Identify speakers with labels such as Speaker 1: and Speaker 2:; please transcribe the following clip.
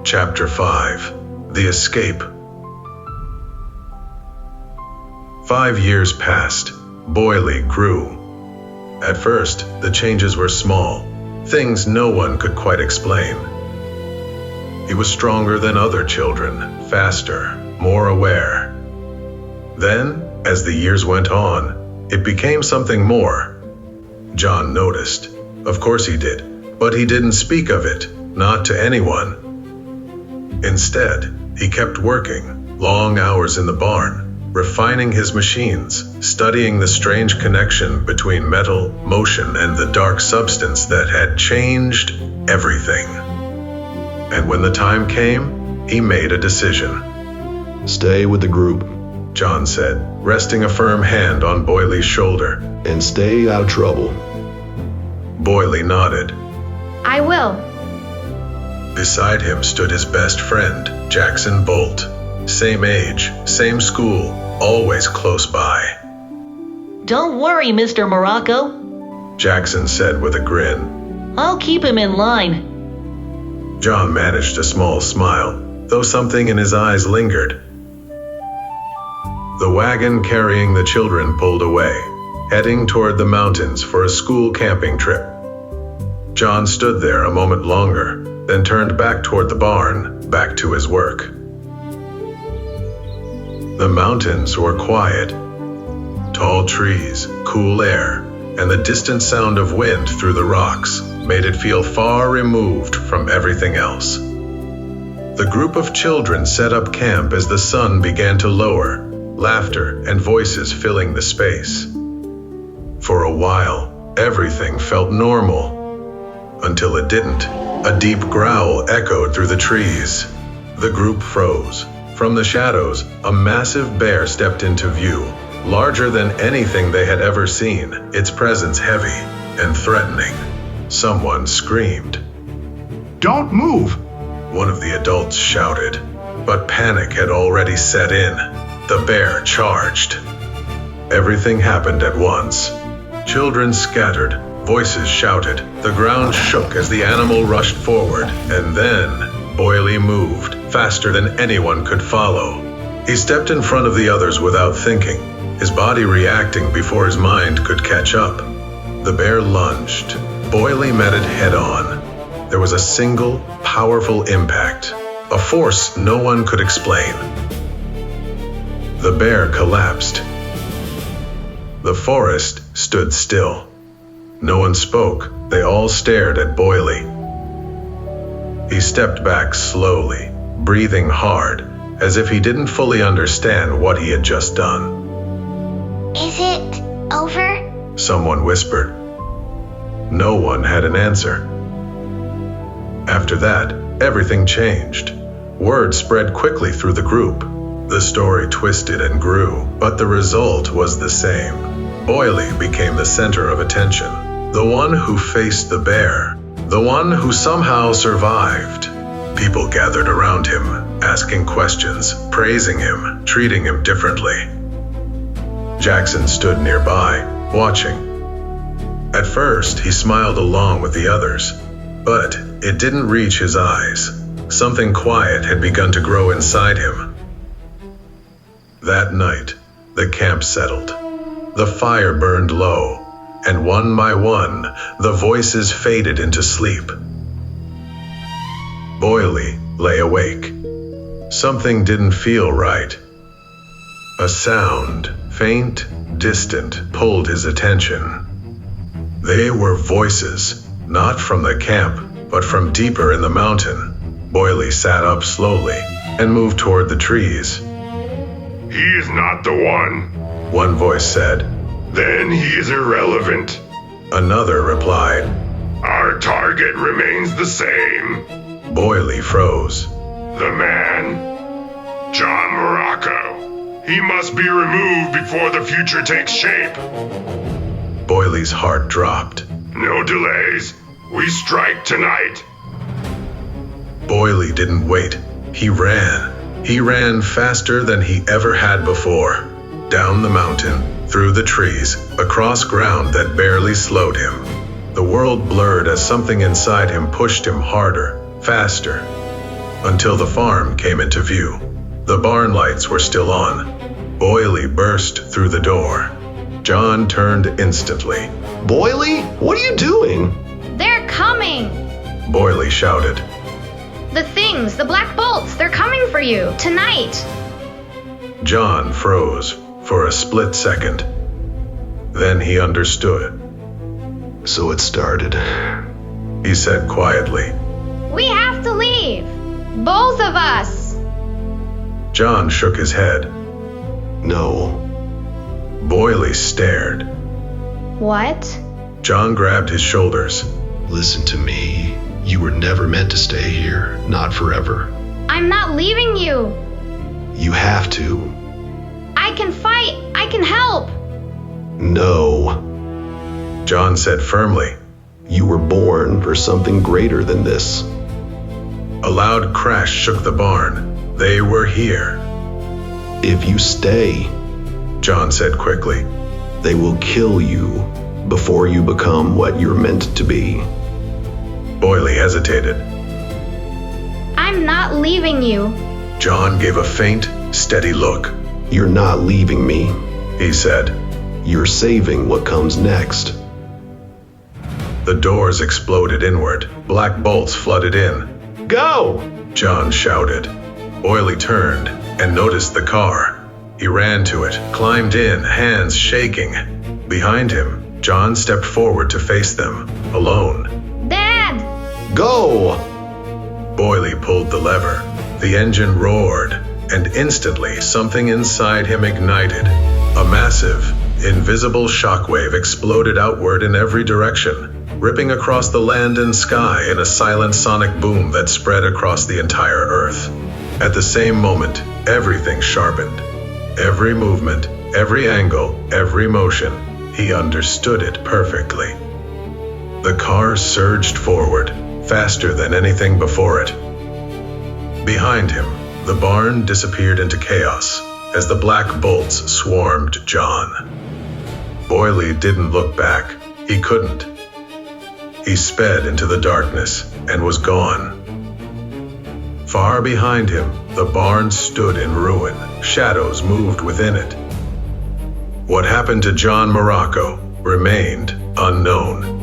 Speaker 1: Chapter 5. The Escape. 5 years passed. Boily grew. At first, the changes were small, things no one could quite explain. He was stronger than other children, faster, more aware. Then, as the years went on, it became something more. John noticed. Of course he did, but he didn't speak of it, not to anyone. Instead, he kept working, long hours in the barn, refining his machines, studying the strange connection between metal, motion, and the dark substance that had changed everything. And when the time came, he made a decision.
Speaker 2: Stay with the group,
Speaker 1: John said, resting a firm hand on Boily's shoulder.
Speaker 2: and stay out of trouble.
Speaker 1: Boily nodded.
Speaker 3: I will.
Speaker 1: Beside him stood his best friend, Jackson Bolt. Same age, same school, always close by.
Speaker 4: Don't worry, Mr. Morocco.
Speaker 1: Jackson said with a grin.
Speaker 4: I'll keep him in line.
Speaker 1: John managed a small smile, though something in his eyes lingered. The wagon carrying the children pulled away, heading toward the mountains for a school camping trip. John stood there a moment longer, then turned back toward the barn, back to his work. The mountains were quiet. Tall trees, cool air, and the distant sound of wind through the rocks made it feel far removed from everything else. The group of children set up camp as the sun began to lower, laughter and voices filling the space. For a while, everything felt normal. Until it didn't. A deep growl echoed through the trees. The group froze. From the shadows, a massive bear stepped into view, larger than anything they had ever seen, its presence heavy and threatening. Someone screamed.
Speaker 5: Don't move!
Speaker 1: One of the adults shouted, but panic had already set in. The bear charged. Everything happened at once. Children scattered, voices shouted, the ground shook as the animal rushed forward, and then Boily moved, faster than anyone could follow. He stepped in front of the others without thinking, his body reacting before his mind could catch up. The bear lunged. Boily met it head-on. There was a single, powerful impact, a force no one could explain. The bear collapsed. The forest stood still. No one spoke. They all stared at Boily. He stepped back slowly, breathing hard, as if he didn't fully understand what he had just done.
Speaker 3: Is it over?
Speaker 1: Someone whispered. No one had an answer. After that, everything changed. Word spread quickly through the group. The story twisted and grew, but the result was the same. Boily became the center of attention, the one who faced the bear, the one who somehow survived. People gathered around him, asking questions, praising him, treating him differently. Jackson stood nearby, watching. At first, he smiled along with the others, but it didn't reach his eyes. Something quiet had begun to grow inside him. That night, the camp settled. The fire burned low, and one by one, the voices faded into sleep. Boily lay awake. Something didn't feel right. A sound, faint, distant, pulled his attention. They were voices, not from the camp, but from deeper in the mountain. Boily sat up slowly and moved toward the trees.
Speaker 5: He is not the
Speaker 1: One voice said.
Speaker 5: Then he is irrelevant.
Speaker 1: Another replied.
Speaker 5: Our target remains the same.
Speaker 1: Boily froze.
Speaker 5: The man, John Morocco. He must be removed before the future takes shape.
Speaker 1: Boily's heart dropped.
Speaker 5: No delays. We strike tonight.
Speaker 1: Boily didn't wait. He ran. He ran faster than he ever had before. Down the mountain, through the trees, across ground that barely slowed him. The world blurred as something inside him pushed him harder, faster. until the farm came into view. The barn lights were still on. Boily burst through the door. John turned instantly.
Speaker 2: Boily, what are you doing?
Speaker 3: They're coming!
Speaker 1: Boily shouted.
Speaker 3: The things, the black bolts, they're coming for you, tonight!
Speaker 1: John froze for a split second. Then he understood.
Speaker 2: So it started.
Speaker 1: He said quietly.
Speaker 3: We have to leave! Both of us!
Speaker 1: John shook his head.
Speaker 2: No.
Speaker 1: Boily stared.
Speaker 3: What?
Speaker 1: John grabbed his shoulders.
Speaker 2: Listen to me. You were never meant to stay here. Not forever.
Speaker 3: I'm not leaving you!
Speaker 2: You have to.
Speaker 3: I can fight! I can help!
Speaker 2: No.
Speaker 1: John said firmly.
Speaker 2: You were born for something greater than this.
Speaker 1: A loud crash shook the barn. They were here.
Speaker 2: If you stay,
Speaker 1: John said quickly.
Speaker 2: they will kill you before you become what you're meant to be.
Speaker 1: Boily hesitated.
Speaker 3: I'm not leaving you.
Speaker 1: John gave a faint, steady look.
Speaker 2: You're not leaving me.
Speaker 1: He said.
Speaker 2: You're saving what comes next.
Speaker 1: The doors exploded inward. Black bolts flooded in.
Speaker 2: Go!
Speaker 1: John shouted. Boily turned and noticed the car. He ran to it, climbed in, hands shaking. Behind him, John stepped forward to face them, alone.
Speaker 3: Dad!
Speaker 2: Go!
Speaker 1: Boily pulled the lever. The engine roared, and instantly something inside him ignited. A massive, invisible shockwave exploded outward in every direction, ripping across the land and sky in a silent sonic boom that spread across the entire earth. At the same moment, everything sharpened. Every movement, every angle, every motion, he understood it perfectly. The car surged forward, faster than anything before it. Behind him, the barn disappeared into chaos as the black bolts swarmed John. Boily didn't look back. He couldn't. He sped into the darkness and was gone. Far behind him, the barn stood in ruin. Shadows moved within it. What happened to John Morocco remained unknown.